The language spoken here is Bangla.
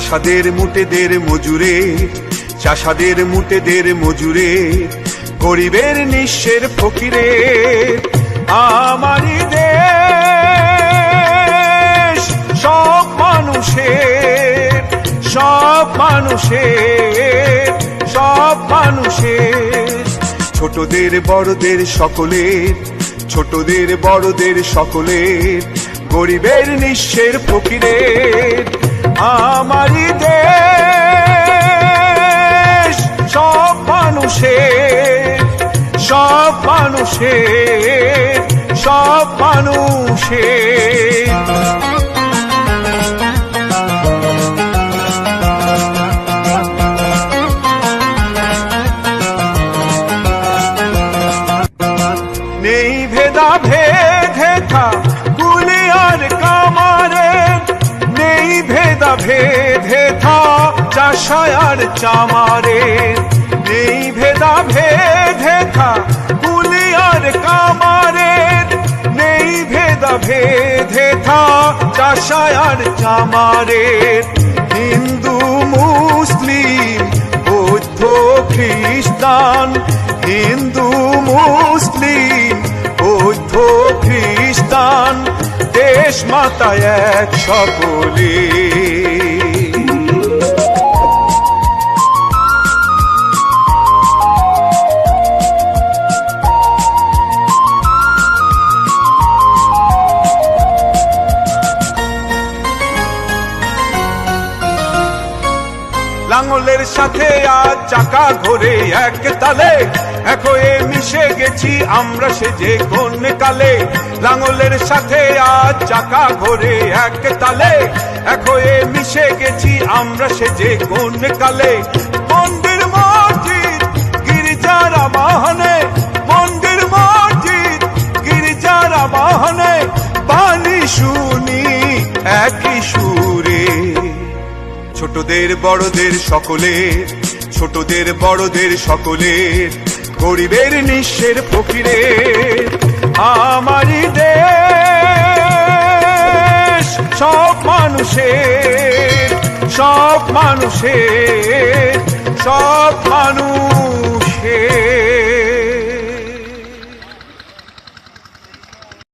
চাষাদের মুটেদের মজুরে, চাষাদের মুটেদের মজুরে, গরিবের নিঃস্বের ফকিরে। আমারই দেশ সব মানুষের, সব মানুষের, সব মানুষের, ছোটদের বড়দের সকলের, ছোটদের বড়দের সকলের, গরিবের নিঃস্বের ফকিরের। আমারই দেশ সব মানুষের, সব মানুষের, সব মানুষের। নেই ভেদা ভেদে থা কুলি আর কামারে, নেই ভেদা ভেদে থা চাষায় আর চামারে, নেই ভেদা ভেদে থা কুলি আর কামারে, নেই ভেদা ভেদে থা চাষায় আর চামারে। হিন্দু মুসলিম বৌদ্ধ খ্রিস্টান, হিন্দু মুসলিম বৌদ্ধ খ্রিস্টান, দেশ মাতা এক সকলে। লাঙলের সাথে আজ চাকা ঘোরে এক তালে, এক হয়ে মিশে গেছি আমরা সেজে কোন কালে। লাঙলের সাথে আজ চাকা ঘোরে এক তালে, এক হয়ে মিশে গেছি আমরা সেজে কোন কালে। মন্দির মসজিদ গির্জার আবাহনে, মন্দির মসজিদ গির্জার আবাহনে, বাণী শুনি একই সুরে। ছোটদের বড়দের সকলের, ছোটদের বড়দের সকলের, গরিবের নিঃস্বের ফকিরের। আমারই দেশ সব মানুষের, সব মানুষের, সব মানুষের।